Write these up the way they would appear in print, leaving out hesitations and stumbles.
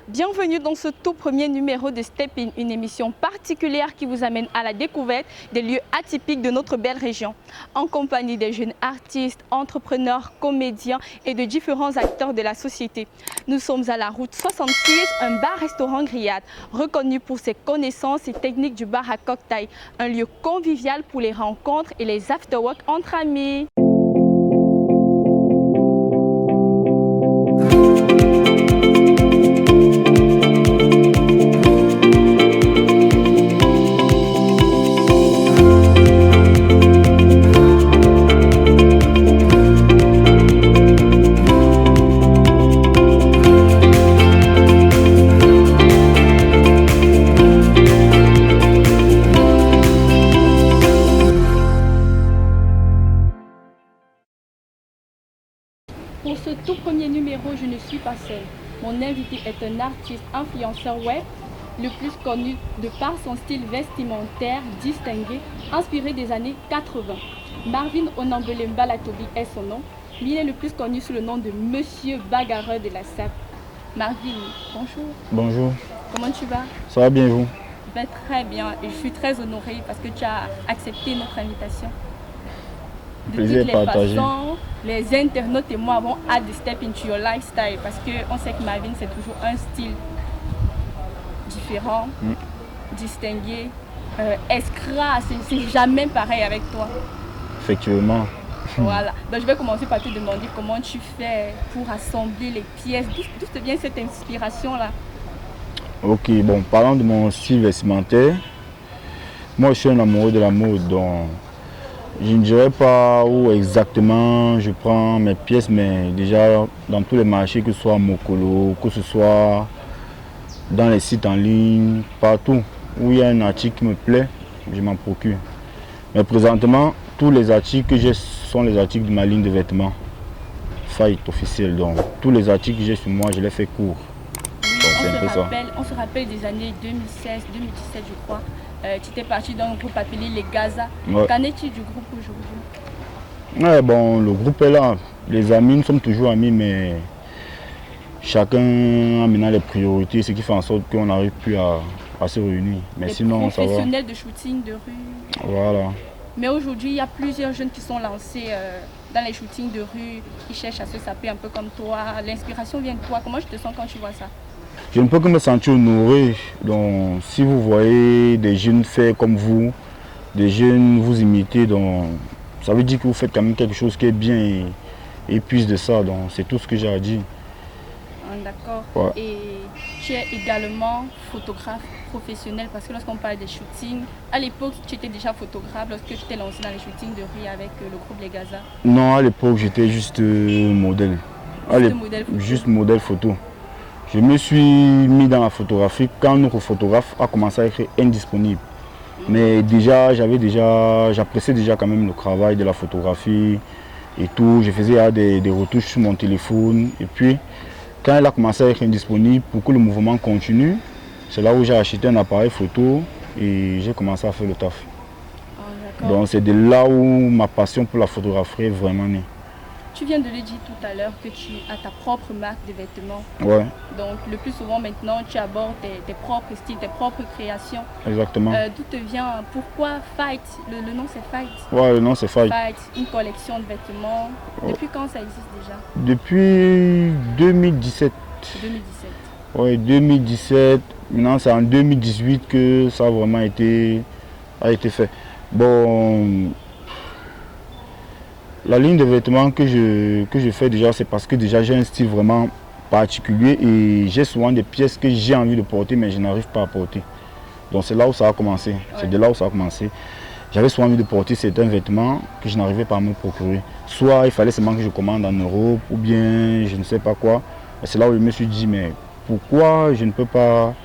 Bienvenue dans ce tout premier numéro de Step In, une émission particulière qui vous amène à la découverte des lieux atypiques de notre belle région. En compagnie des jeunes artistes, entrepreneurs, comédiens et de différents acteurs de la société. Nous sommes à la route 66, un bar-restaurant grillade, reconnu pour ses connaissances et techniques du bar à cocktail. Un lieu convivial pour les rencontres et les after-work entre amis. Pour ce tout premier numéro, je ne suis pas seule. Mon invité est un artiste influenceur web, le plus connu de par son style vestimentaire distingué, inspiré des années 80. Marvin Onambelemba Latobi est son nom, mais il est le plus connu sous le nom de Monsieur Bagarreur de la SAP. Marvin, bonjour. Bonjour. Comment tu vas? Ça va bien vous? Ben, très bien, et je suis très honorée parce que tu as accepté notre invitation. De Plaisir toutes les partagé. façons, les internautes et moi avons hâte de step into your lifestyle parce qu'on sait que Marvin c'est toujours un style différent, distingué, escras, c'est jamais pareil avec toi. Effectivement. Voilà, donc je vais commencer par te demander comment tu fais pour assembler les pièces, d'où te vient cette inspiration là? Ok, bon, parlant de mon style vestimentaire, moi je suis un amoureux de la mode, donc je ne dirais pas où exactement je prends mes pièces, mais déjà dans tous les marchés, que ce soit à Mokolo, que ce soit dans les sites en ligne, partout où il y a un article qui me plaît, je m'en procure. Mais présentement, tous les articles que j'ai sont les articles de ma ligne de vêtements. Fight officiel, donc tous les articles que j'ai sur moi, je les fais court. On se rappelle des années 2016, 2017 je crois. Tu étais parti dans un groupe appelé les Gaza. Ouais. Qu'en est-il du groupe aujourd'hui? Ouais, bon, le groupe est là. Les amis, nous sommes toujours amis, mais chacun a maintenant les priorités, ce qui fait en sorte qu'on n'arrive plus à se réunir. Mais les sinon, ça va. Professionnels de shooting de rue. Voilà. Mais aujourd'hui, il y a plusieurs jeunes qui sont lancés dans les shootings de rue, qui cherchent à se saper un peu comme toi. L'inspiration vient de toi. Comment tu te sens quand tu vois ça? Je ne peux que me sentir honoré. Donc, si vous voyez des jeunes faire comme vous, des jeunes vous imiter, donc, ça veut dire que vous faites quand même quelque chose qui est bien et plus de ça. Donc, c'est tout ce que j'ai à dire. D'accord. Ouais. Et tu es également photographe professionnel parce que lorsqu'on parle des shootings, à l'époque, tu étais déjà photographe lorsque tu t'es lancé dans les shootings de rue avec le groupe Les Gaza. Non, à l'époque, j'étais juste modèle. Juste modèle photo. Je me suis mis dans la photographie quand notre photographe a commencé à être indisponible. Mais déjà, j'appréciais déjà quand même le travail de la photographie et tout. Je faisais des retouches sur mon téléphone. Et puis, quand elle a commencé à être indisponible, pour que le mouvement continue, c'est là où j'ai acheté un appareil photo et j'ai commencé à faire le taf. Donc c'est de là où ma passion pour la photographie est vraiment née. Tu viens de le dire tout à l'heure que tu as ta propre marque de vêtements. Ouais. Donc le plus souvent maintenant tu abordes tes propres styles, tes propres créations. Exactement. D'où te vient, pourquoi Fight? Le nom c'est Fight. Ouais, le nom c'est Fight. Fight, une collection de vêtements. Depuis quand ça existe déjà? Depuis 2017. 2017. Ouais, 2017. Maintenant c'est en 2018 que ça a vraiment été fait. Bon. La ligne de vêtements que je fais déjà, c'est parce que déjà j'ai un style vraiment particulier et j'ai souvent des pièces que j'ai envie de porter mais je n'arrive pas à porter. Donc c'est là où ça a commencé. Ouais. C'est de là où ça a commencé. J'avais souvent envie de porter certains vêtements que je n'arrivais pas à me procurer. Soit il fallait seulement que je commande en Europe ou bien je ne sais pas quoi. C'est là où je me suis dit mais pourquoi je ne peux pas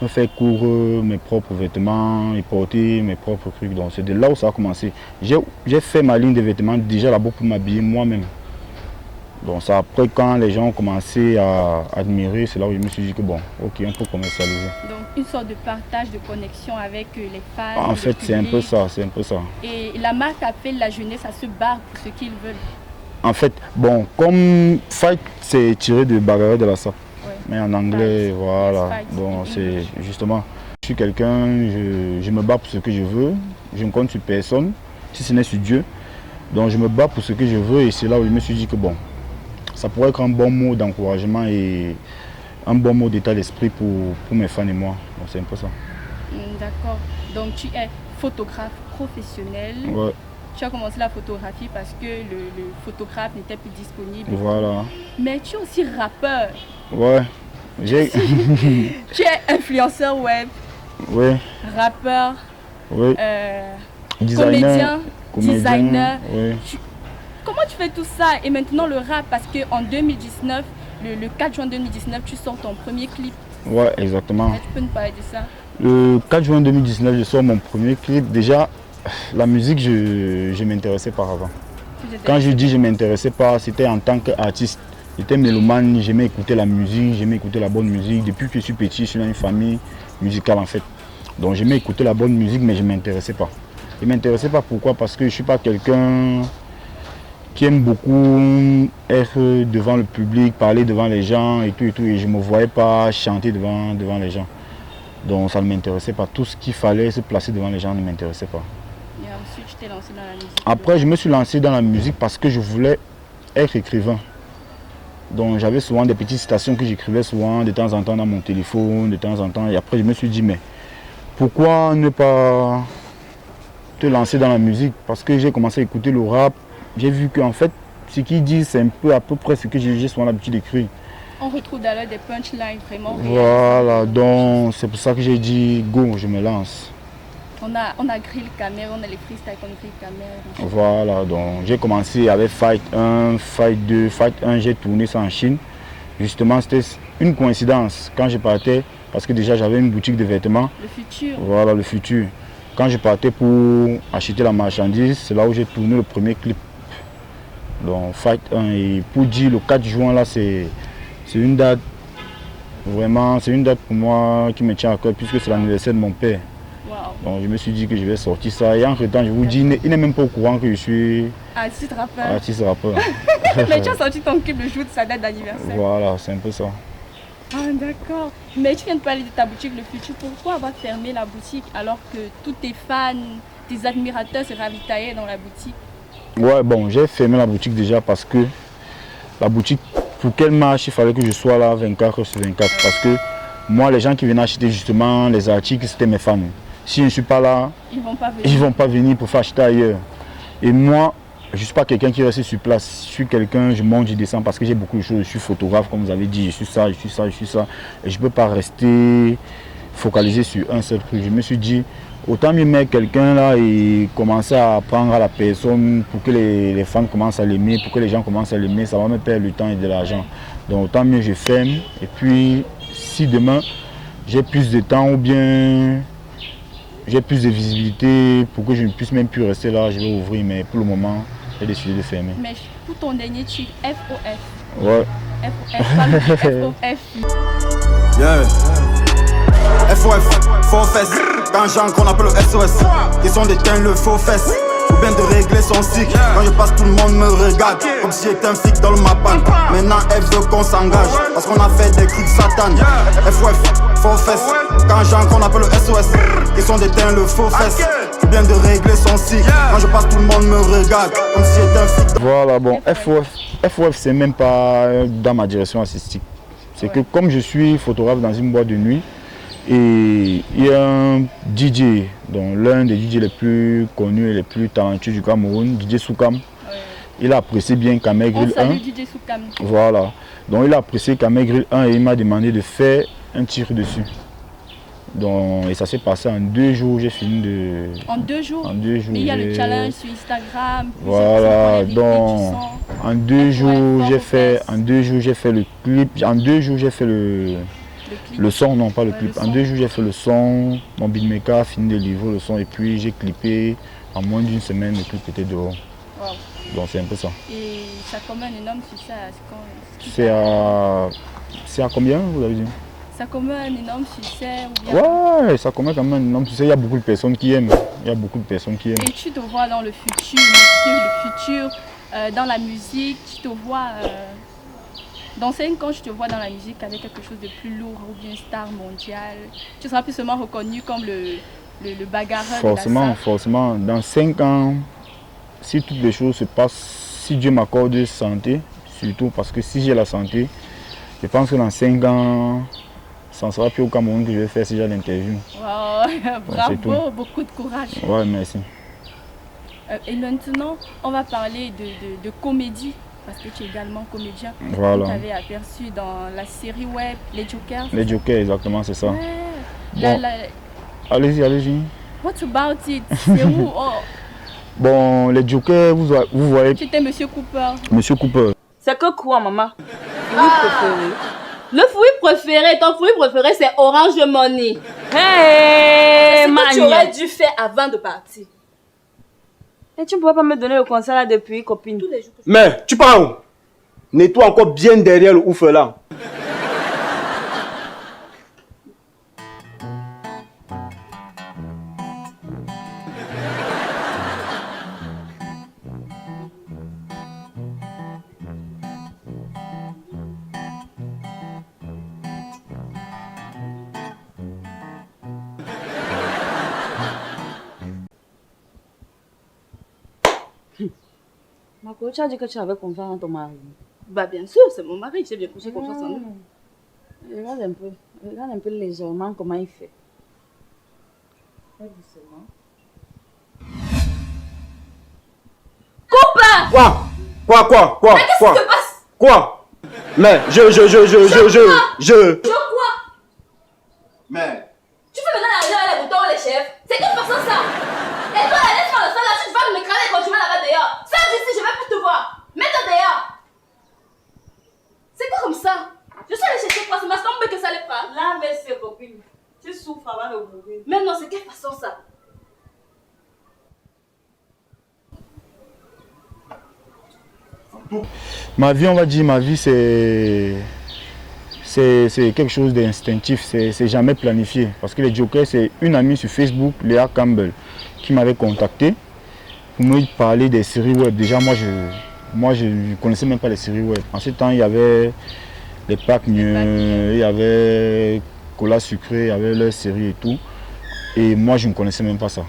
me faire court mes propres vêtements et porter mes propres trucs. Donc c'est de là où ça a commencé. J'ai fait ma ligne de vêtements déjà là-bas pour m'habiller moi-même. Donc c'est après quand les gens ont commencé à admirer, c'est là où je me suis dit que bon, ok, on peut commercialiser. Donc une sorte de partage, de connexion avec les fans. En fait c'est un peu ça, c'est un peu ça. Et la marque appelle la jeunesse à se battre pour ce qu'ils veulent. En fait, bon, comme Fight c'est tiré de Bagarreur de la SAP. Ouais. mais en anglais, Fight. voilà. Fight in Donc c'est English. justement, je suis quelqu'un, je me bats pour ce que je veux, je ne compte sur personne, si ce n'est sur Dieu. Donc je me bats pour ce que je veux et c'est là où je me suis dit que bon, ça pourrait être un bon mot d'encouragement et un bon mot d'état d'esprit pour mes fans et moi. Donc c'est un peu ça. D'accord. Donc tu es photographe professionnel. Ouais, Tu as commencé la photographie parce que le photographe n'était plus disponible. voilà. Mais tu es aussi rappeur. Ouais. J'ai... Tu es influenceur web, ouais, rappeur, ouais. comédien, designer. Ouais. Comment tu fais tout ça? Et maintenant le rap, parce qu'en 2019, le 4 juin 2019, tu sors ton premier clip. Ouais, exactement. Tu peux nous parler de ça? Le 4 juin 2019, je sors mon premier clip. Déjà, la musique, je m'intéressais pas avant. Quand je dis je m'intéressais pas, c'était en tant qu'artiste. J'étais mélomane, j'aimais écouter la musique, j'aimais écouter la bonne musique. Depuis que je suis petit, je suis dans une famille musicale en fait. Donc j'aimais écouter la bonne musique, mais je ne m'intéressais pas. Je ne m'intéressais pas pourquoi? Parce que je ne suis pas quelqu'un qui aime beaucoup être devant le public, parler devant les gens et tout. Et je ne me voyais pas chanter devant les gens. Donc ça ne m'intéressait pas. Tout ce qu'il fallait se placer devant les gens ne m'intéressait pas. Et ensuite, tu t'es lancé dans la musique. Après, je me suis lancé dans la musique parce que je voulais être écrivain. Donc j'avais souvent des petites citations que j'écrivais souvent de temps en temps dans mon téléphone, de temps en temps. Et après, je me suis dit, mais pourquoi ne pas te lancer dans la musique? Parce que j'ai commencé à écouter le rap. J'ai vu qu'en fait, ce qu'ils disent, c'est un peu à peu près ce que j'ai souvent l'habitude d'écrire. On retrouve d'ailleurs des punchlines vraiment. Voilà, donc c'est pour ça que j'ai dit, go, je me lance. On a Grill Camer, on a les freestyles comme Grill Camer. Voilà, donc j'ai commencé avec Fight 1, Fight 2, Fight 1, j'ai tourné ça en Chine. Justement, c'était une coïncidence quand je partais, parce que déjà j'avais une boutique de vêtements. Le futur. Voilà, le futur. Quand je partais pour acheter la marchandise, c'est là où j'ai tourné le premier clip. Donc Fight 1, et pour dire le 4 juin là, c'est une date, vraiment, c'est une date pour moi qui me tient à cœur puisque c'est l'anniversaire de mon père. Wow. Donc je me suis dit que je vais sortir ça et entre temps je vous dis, il n'est même pas au courant que je suis Artiste rappeur. artiste rappeur. Mais tu as sorti ton clip le jour de sa date d'anniversaire. Voilà, c'est un peu ça. Ah d'accord. Mais tu viens de parler de ta boutique Le Futur. Pourquoi avoir fermé la boutique alors que tous tes fans, tes admirateurs se ravitaillaient dans la boutique? Ouais, bon, j'ai fermé la boutique déjà parce que la boutique, pour qu'elle marche, il fallait que je sois là 24 heures sur 24. Parce que moi, les gens qui venaient acheter justement les articles, c'était mes fans. Si je ne suis pas là, Ils ils vont pas venir pour faire acheter ailleurs. Et moi, je ne suis pas quelqu'un qui reste sur place. Je suis quelqu'un, je monte, je descends parce que j'ai beaucoup de choses. Je suis photographe, comme vous avez dit, je suis ça, je suis ça, je suis ça. Et je ne peux pas rester focalisé sur un seul truc. Je me suis dit, autant mieux mettre quelqu'un là et commencer à apprendre à la personne pour que les fans commencent à l'aimer, pour que les gens commencent à l'aimer, ça va me perdre du temps et de l'argent. Donc autant mieux je ferme. Et puis, si demain, j'ai plus de temps ou bien j'ai plus de visibilité pour que je ne puisse même plus rester là, je vais ouvrir. Mais pour le moment, j'ai décidé de fermer. Mais pour ton dernier titre, FOF. Ouais. FOF. Yeah. FOF, faux fesses. Quand Jean qu'on appelle le SOS, ils sont d'éteindre le faux fesses. Ou bien de régler son cycle. Quand je passe, tout le monde me regarde. Comme si j'étais un flic dans le mapan. Maintenant, elle veut qu'on s'engage. Parce qu'on a fait des cris de Satan. FOF, faux fesses. Quand Jean qu'on appelle le SOS, ils sont d'éteindre le faux fesses. Ou bien de régler son cycle. Quand je passe, tout le monde me regarde. Comme si j'étais un flic. Voilà, bon, FOF, c'est même pas dans ma direction artistique. C'est que comme je suis photographe dans une boîte de nuit, et il y a un DJ, donc l'un des DJ les plus connus et les plus talentueux du Cameroun, DJ Soukam. Il a apprécié bien Camer Grill 1. DJ Soukam. Voilà. Donc il a apprécié Camer Grill 1 et il m'a demandé de faire un tir dessus. Donc, et ça s'est passé en 2 jours, j'ai fini de... En 2 jours? En 2 jours. Mais il y a le challenge sur Instagram. Voilà, donc en 2 jours j'ai fait, le clip, en 2 jours j'ai fait le son, non pas le clip. En 2 jours j'ai fait le son, mon beatmaker a fini de livrer le son et puis j'ai clippé en moins d'une semaine, le clip était dehors. Wow. Donc c'est un peu ça. Et ça commet un énorme succès. C'est à combien vous avez dit? Ça commet un énorme succès ou bien... Ouais, ça commet quand même un énorme succès. Il y a beaucoup de personnes qui aiment. Et tu te vois dans le futur, monsieur, le futur, dans la musique, tu te vois Dans 5 ans, je te vois dans la musique avec quelque chose de plus lourd ou bien star mondiale. Tu seras plus seulement reconnu comme le bagarreur Forcément, de la salle. forcément. Dans 5 ans, si toutes les choses se passent, si Dieu m'accorde santé, surtout parce que si j'ai la santé, je pense que dans 5 ans, ça ne sera plus au Cameroun que je vais faire ce genre d'interview. Wow, c'est tout. bravo, beaucoup de courage. Ouais, merci. Et maintenant, on va parler de comédie, parce que tu es également comédien. Voilà. Tu avais aperçu dans la série web Les Jokers. Les Jokers, exactement, c'est ça. Ouais. Bon. Allez-y, allez-y. What about it? C'est où? Oh. Bon, les Jokers, vous voyez. Tu étais Monsieur Cooper. Monsieur Cooper. C'est que quoi, maman? Fruit préféré. Le fruit préféré, ton fruit préféré, c'est Orange Money. Hey, c'est ce que tu aurais dû faire avant de partir. Et tu ne pourrais pas me donner le conseil là depuis, copine. Tous les jours. Mais, tu pars où? Nettoie encore bien derrière le ouf là. Marco, tu as dit que tu avais confiance en ton mari. Bah bien sûr, c'est mon mari, j'ai bien couché confiance en lui. Regarde un peu légèrement comment il fait. Très doucement. Quoi? Mais qu'est-ce qui se passe? Quoi? Mais, je. quoi? Mais. Tu fais maintenant la réunion avec les boutons et les chefs? C'est quelle façon ça? Et toi, laisse faire le sol là, tu vas me craler quand tu vas là-bas dehors. Ça d'ici, je vais plus te voir. Mets-toi dehors. C'est quoi comme ça? Je suis allée chercher quoi? C'est ma stomach que ça allait pas. Là, mais c'est copine. Tu souffres avant de mourir. Mais non, c'est quelle façon ça? Ma vie, on va dire, ma vie, c'est quelque chose d'instinctif, c'est jamais planifié. Parce que les Jokers, c'est une amie sur Facebook, Léa Campbell, qui m'avait contacté pour me parler des séries web. Déjà, moi, je ne connaissais même pas les séries web. En ce temps, il y avait les Pâques Mieux, il y avait Cola Sucré, il y avait leurs séries et tout. Et moi, je ne connaissais même pas ça.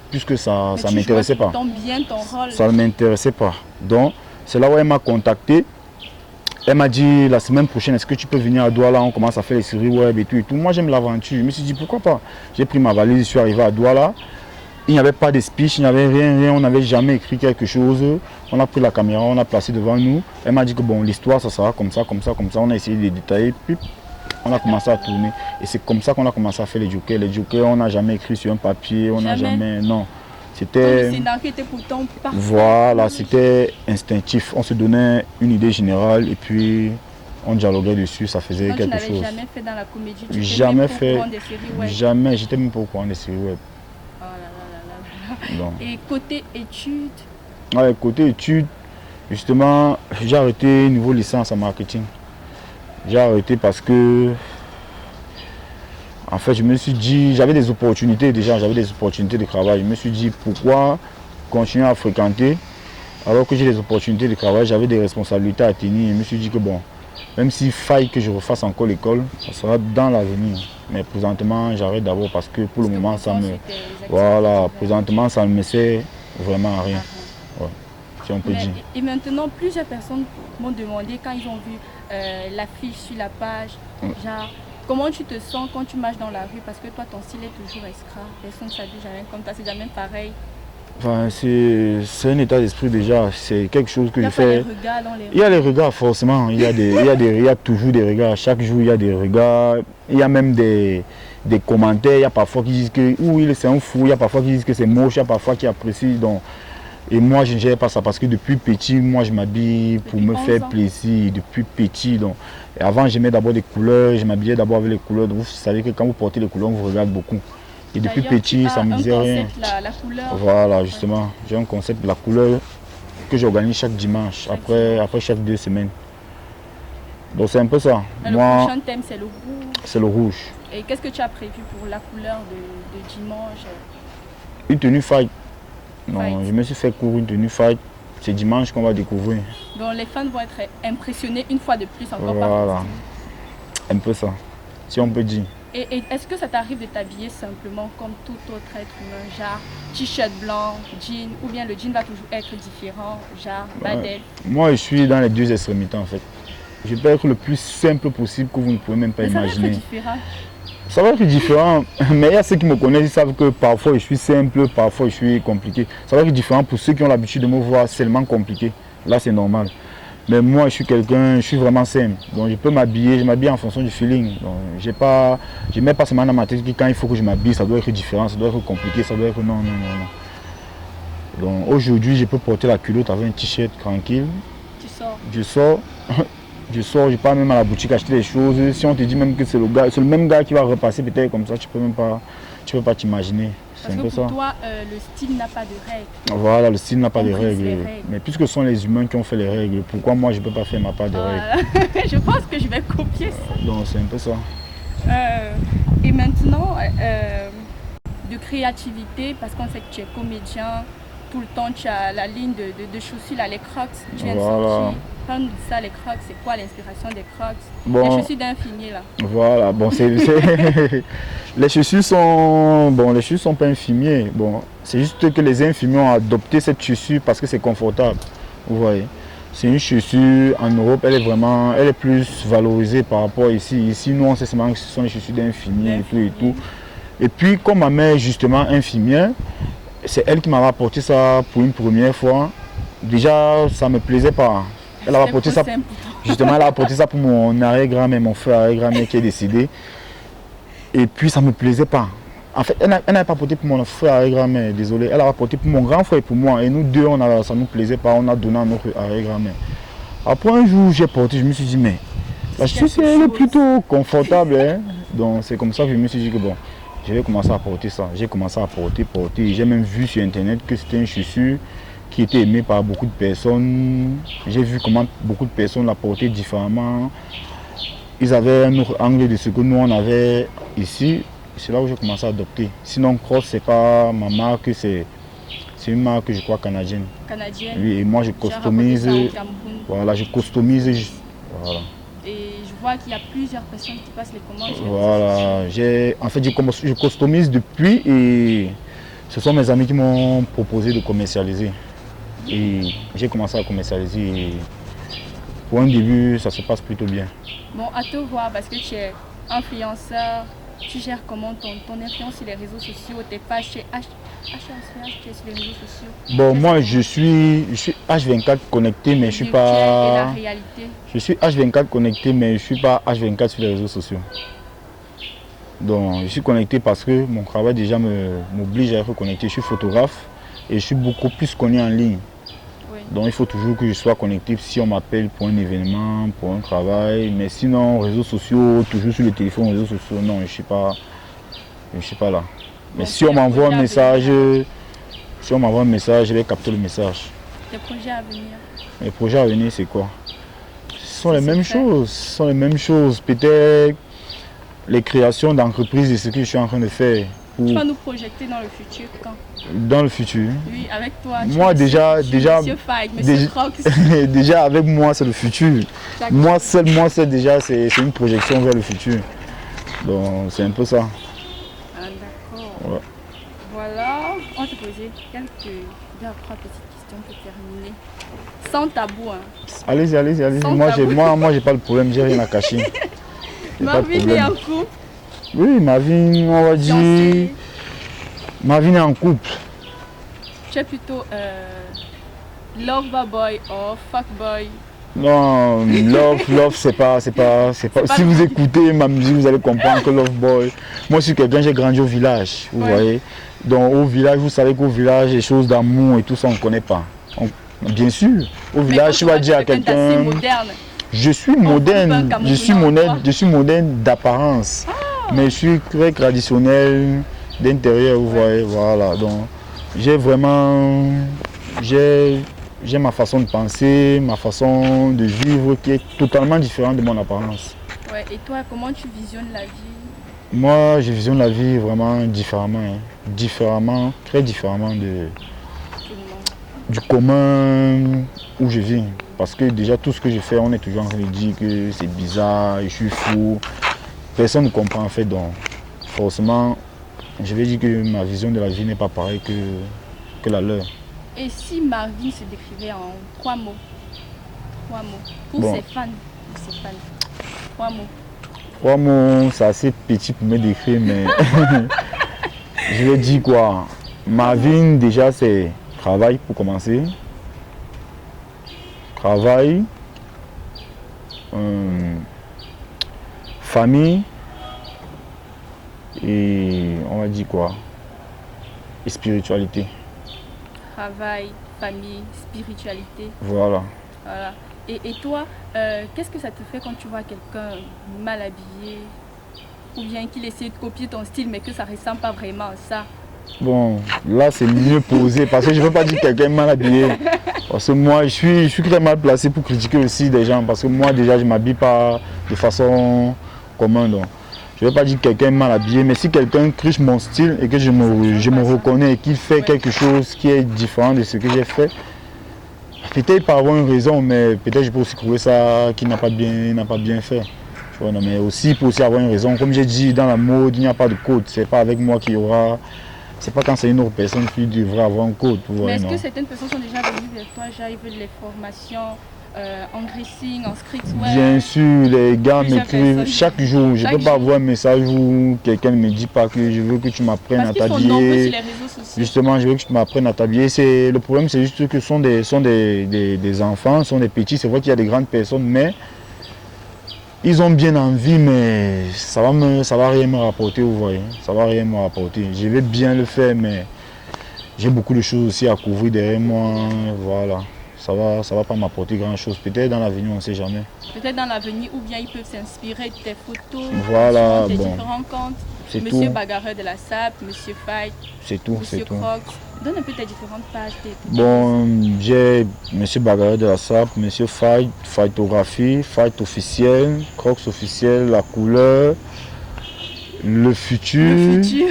Puisque ça ne m'intéressait pas. Bien ton rôle. Ça ne m'intéressait pas. Donc, c'est là où elle m'a contacté. Elle m'a dit la semaine prochaine, est-ce que tu peux venir à Douala, on commence à faire les séries web et tout. Moi, j'aime l'aventure. Je me suis dit, pourquoi pas? J'ai pris ma valise, je suis arrivé à Douala. Il n'y avait pas de speech, il n'y avait rien, on n'avait jamais écrit quelque chose. On a pris la caméra, on a placé devant nous. Elle m'a dit que bon, l'histoire, ça sera comme ça, comme ça, comme ça. On a essayé de les détailler, puis on a commencé à tourner. Et c'est comme ça qu'on a commencé à faire les Jokers. Les Jokers, on n'a jamais écrit sur un papier, on n'a jamais... Non. C'était... Le scénario était pourtant parfait. Voilà, c'était instinctif. On se donnait une idée générale et puis on dialoguait dessus, ça faisait Donc, quelque tu chose. Jamais fait dans la comédie? Jamais fait, web. jamais, j'étais même pas au courant des séries web. Oh là là là là. Donc. Et côté études? Ouais, côté études, justement, j'ai arrêté niveau licence en marketing. J'ai arrêté parce que, en fait, je me suis dit, j'avais des opportunités déjà, j'avais des opportunités de travail. Je me suis dit, pourquoi continuer à fréquenter alors que j'ai des opportunités de travail, j'avais des responsabilités à tenir. Je me suis dit que bon, même s'il faille que je refasse encore l'école, ça sera dans l'avenir. Mais présentement, j'arrête d'abord parce que pour le moment, ça me... Voilà, présentement, ça ne me sert vraiment à rien. Ouais, si on peut dire. Et maintenant, plusieurs personnes m'ont demandé quand ils ont vu l'affiche sur la page, genre, comment tu te sens quand tu marches dans la rue? Parce que toi, ton style est toujours escra. Personne ne s'habille jamais comme toi, c'est jamais pareil. Enfin, c'est un état d'esprit déjà, c'est quelque chose que je fais. Il y a les regards forcément, il y a toujours des regards, chaque jour il y a des regards, il y a même des commentaires, il y a parfois qui disent que c'est un fou, il y a parfois qui disent que c'est moche, il y a parfois qui apprécient. Donc, et moi je ne gère pas ça parce que depuis petit, moi je m'habille pour me faire plaisir, depuis petit. Donc, et avant j'aimais d'abord des couleurs, je m'habillais d'abord avec les couleurs, donc vous savez que quand vous portez les couleurs, on vous regarde beaucoup. Et depuis petit, ça ne me disait rien. La couleur. Voilà, justement, j'ai un concept de la couleur que j'organise chaque dimanche, après chaque 2 semaines. Donc c'est un peu ça. Le prochain thème, c'est le rouge. C'est le rouge. Et qu'est-ce que tu as prévu pour la couleur de dimanche? Une tenue fight. Non, je me suis fait court une tenue fight. C'est dimanche qu'on va découvrir. Donc les fans vont être impressionnés une fois de plus encore par Voilà. ton style. Un peu ça, si on peut dire. Et est-ce que ça t'arrive de t'habiller simplement comme tout autre être humain, genre t-shirt blanc, jean, ou bien le jean va toujours être différent, genre badel? Moi, je suis dans les deux extrémités en fait. Je peux être le plus simple possible que vous ne pouvez même pas Mais ça va imaginer. être différent. Ça va être différent, mais il y a ceux qui me connaissent, ils savent que parfois je suis simple, parfois je suis compliqué. Ça va être différent pour ceux qui ont l'habitude de me voir seulement compliqué. Là, c'est normal. Mais moi, je suis quelqu'un, je suis vraiment simple. Donc, je peux m'habiller, je m'habille en fonction du feeling. Donc, je ne mets pas seulement dans ma tête que quand il faut que je m'habille, ça doit être différent, ça doit être compliqué, ça doit être non. Donc, aujourd'hui, je peux porter la culotte avec un t-shirt tranquille. Tu sors. Je pars même à la boutique acheter des choses. Si on te dit même que c'est le même gars qui va repasser peut-être comme ça, tu peux pas t'imaginer. C'est Parce un que peu pour ça. toi, le style n'a pas de règles. Voilà, le style n'a pas de On brise les règles. règles. Mais puisque ce sont les humains qui ont fait les règles, pourquoi moi je ne peux pas faire ma part de règles? Voilà. Je pense que je vais copier ça. Donc c'est un peu ça. Et maintenant, de créativité, parce qu'on sait que tu es comédien, tout le temps tu as la ligne de chaussures, là, les crocs, tu viens de Voilà. sortir. Parle-nous de ça, les crocs, c'est quoi l'inspiration des crocs? Bon. Les chaussures d'infini là. Voilà, bon, les chaussures sont pas infirmiers. Bon, c'est juste que les infirmiers ont adopté cette chaussure parce que c'est confortable. Vous voyez, c'est une chaussure en Europe, elle est plus valorisée par rapport à ici. Ici, nous, on sait seulement que ce sont les chaussures d'infirmiers et tout. Et puis, comme ma mère est justement infirmière, c'est elle qui m'avait apporté ça pour une première fois. Déjà, ça me plaisait pas. Elle a apporté ça. Justement, elle a apporté ça pour mon arrière-grand-mère, mon frère arrière-grand-mère qui est décédé. Et puis ça ne me plaisait pas. En fait, elle n'avait pas apporté pour mon frère arrière-grand-mère, désolé. Elle a apporté pour mon grand frère et pour moi. Et nous deux, ça ne nous plaisait pas. On a donné à notre arrière-grand-mère. Après un jour, j'ai porté, je me suis dit, mais la chaussure, elle est plutôt confortable. Hein? Donc c'est comme ça que je me suis dit que bon, je vais commencer à porter ça. J'ai commencé à porter. J'ai même vu sur internet que c'était une chaussure qui était aimée par beaucoup de personnes. J'ai vu comment beaucoup de personnes la portaient différemment. Ils avaient un autre angle de ce que nous on avait ici. C'est là où j'ai commencé à adopter. Sinon Cross, c'est pas ma marque, c'est une marque, je crois, canadienne. Canadienne. Oui, et moi je customise. Voilà, je customise. Voilà. Et je vois qu'il y a plusieurs personnes qui passent les commandes. Voilà, en fait je customise depuis et ce sont mes amis qui m'ont proposé de commercialiser. Et j'ai commencé à commercialiser et pour un début ça se passe plutôt bien. Bon, à te voir parce que tu es influenceur, tu gères comment ton influence sur les réseaux sociaux, tes pages chez H24, tu es sur les réseaux sociaux. Bon, moi je suis H24 connecté mais je suis pas. Et la réalité. Je suis H24 connecté mais je suis pas H24 sur les réseaux sociaux. Donc je suis connecté parce que mon travail déjà m'oblige à être connecté. Je suis photographe et je suis beaucoup plus connu en ligne. Oui. Donc il faut toujours que je sois connecté si on m'appelle pour un événement, pour un travail. Mais sinon, réseaux sociaux, toujours sur le téléphone, réseaux sociaux, non, je ne suis pas là. Mais Donc, si on m'envoie un message, je vais capter le message. Tes projets à venir? Les projets à venir, c'est quoi? Ce sont les mêmes choses. Peut-être les créations d'entreprises et ce que je suis en train de faire. Tu vas nous projeter dans le futur quand? Dans le futur. Oui, avec toi. Moi déjà, Monsieur Fag, Monsieur Crocs. déjà avec moi c'est le futur. Moi seul déjà c'est une projection vers le futur. Donc c'est un peu ça. Ah, d'accord. Ouais. Voilà, on va te poser quelques 2 à 3 petites questions pour terminer. Sans tabou. Hein. Allez-y. Sans Moi j'ai pas le problème, j'ai rien à cacher. Marvin est en couple. Oui, Marvin, on va dire. Marvin est en couple. Tu es plutôt lover boy ou fuck boy? Non, love c'est pas. Si vous écoutez ma musique, vous allez comprendre que love boy. Moi, je suis quelqu'un, j'ai grandi au village, vous voyez. Donc au village, vous savez qu'au village, les choses d'amour et tout ça, on ne connaît pas. Bien sûr, au village, tu vas dire à quelqu'un. Je suis moderne, je suis moderne d'apparence, mais je suis très traditionnel d'intérieur, vous voyez, voilà. Donc j'ai ma façon de penser, ma façon de vivre qui est totalement différente de mon apparence. Ouais, et toi, comment tu visionnes la vie? Moi, je visionne la vie vraiment différemment, très différemment de du commun où je vis. Parce que déjà tout ce que je fais, on est toujours en train de dire que c'est bizarre, je suis fou. Personne ne comprend en fait, donc forcément, je vais dire que ma vision de la vie n'est pas pareille que la leur. Et si Marvin se décrivait en 3 mots? 3 mots. Pour Bon. ses fans. 3 mots. 3 mots, c'est assez petit pour me décrire, mais je vais dire quoi? Marvin, déjà, c'est travail pour commencer. Travail. Famille. Et on va dire quoi? Et spiritualité. Travail, famille, spiritualité. Voilà. Voilà. Et toi, qu'est-ce que ça te fait quand tu vois quelqu'un mal habillé ou bien qu'il essaie de copier ton style mais que ça ne ressemble pas vraiment à ça? Bon, là c'est mieux posé parce que je ne veux pas dire que quelqu'un est mal habillé. Parce que moi je suis très mal placé pour critiquer aussi des gens parce que moi déjà je ne m'habille pas de façon commune. Donc. Je ne veux pas dire que quelqu'un est mal habillé, mais si quelqu'un triche mon style et que je me reconnais et qu'il fait quelque chose qui est différent de ce que j'ai fait, peut-être pas avoir une raison, mais peut-être je peux aussi trouver ça qui n'a pas bien fait. Tu vois, non, mais aussi pour aussi avoir une raison. Comme j'ai dit, dans la mode, il n'y a pas de code. C'est pas avec moi qu'il y aura. C'est pas quand c'est une autre personne qui devrait avoir un code. Mais est-ce que certaines personnes sont déjà venues vers toi, genre ils veulent les formations en dressing, en streetwear? Bien sûr, les gars m'écrivent chaque jour. Je ne peux pas jour. avoir un message où quelqu'un ne me dit pas que je veux que tu m'apprennes à Parce qu'ils sont nombreux t'habiller. sur les réseaux sociaux. Justement, je veux que tu m'apprennes à t'habiller. Le problème, c'est juste que ce sont des enfants, ce sont des petits. C'est vrai qu'il y a des grandes personnes, mais ils ont bien envie, mais ça va rien me rapporter, vous voyez. Ça va rien me rapporter. Je vais bien le faire, mais j'ai beaucoup de choses aussi à couvrir derrière moi. Voilà. Ça va pas m'apporter grand chose. Peut-être dans l'avenir, on ne sait jamais. Peut-être dans l'avenir, ou bien ils peuvent s'inspirer de tes photos, Voilà, sur tes bon. différents comptes. C'est Monsieur tout. Bagarreur de la SAP, Monsieur Fight, C'est tout, Monsieur c'est tout. Crocs. Donne un peu tes différentes pages. Bon, j'ai Monsieur Bagarre de la SAP, Monsieur Fight, Fightographie, Fight officiel, Crocs officiel, La Couleur, Le Futur. Le futur.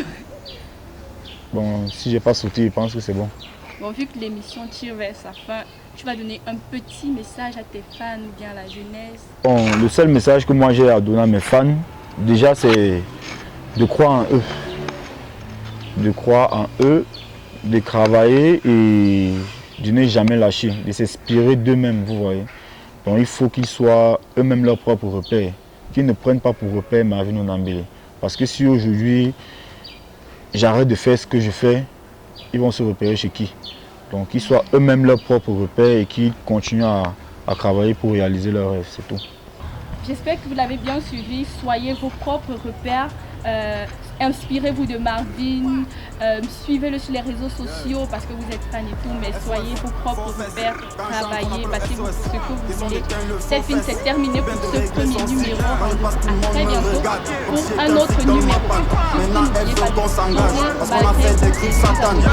Bon, si j'ai pas sauté, je pense que c'est bon. Bon, vu que l'émission tire vers sa fin, tu vas donner un petit message à tes fans ou bien à la jeunesse. Bon, le seul message que moi j'ai à donner à mes fans, déjà c'est de croire en eux. De croire en eux, de travailler et de ne jamais lâcher, de s'inspirer d'eux-mêmes, vous voyez. Donc il faut qu'ils soient eux-mêmes leurs propres repères, qu'ils ne prennent pas pour repère Marvin Onambele. Parce que si aujourd'hui j'arrête de faire ce que je fais, ils vont se repérer chez qui? Donc qu'ils soient eux-mêmes leurs propres repères et qu'ils continuent à travailler pour réaliser leurs rêves, c'est tout. J'espère que vous l'avez bien suivi. Soyez vos propres repères. Inspirez-vous de Marvin. Suivez-le sur les réseaux sociaux parce que vous êtes fan et tout. Mais soyez vos propres repères. Travaillez, battez ce que vous voulez. Cette film s'est terminée pour ce premier numéro. À très bientôt pour un autre numéro. Maintenant elles veulent qu'on s'engage parce qu'on a fait des crimes sataniques.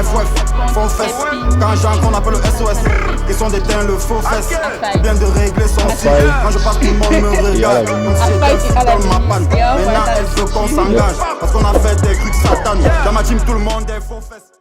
FOF, faux fesses. Quand j'ai qu'on appelle le SOS, ils sont d'éteindre le faux fesses. Bien de régler son cycle. Quand je passe tout le monde me regarde. Comme si j'étais dans ma panne. Maintenant elles veulent qu'on s'engage parce qu'on a fait des trucs sataniques. Dans ma team tout le monde est faux fesses.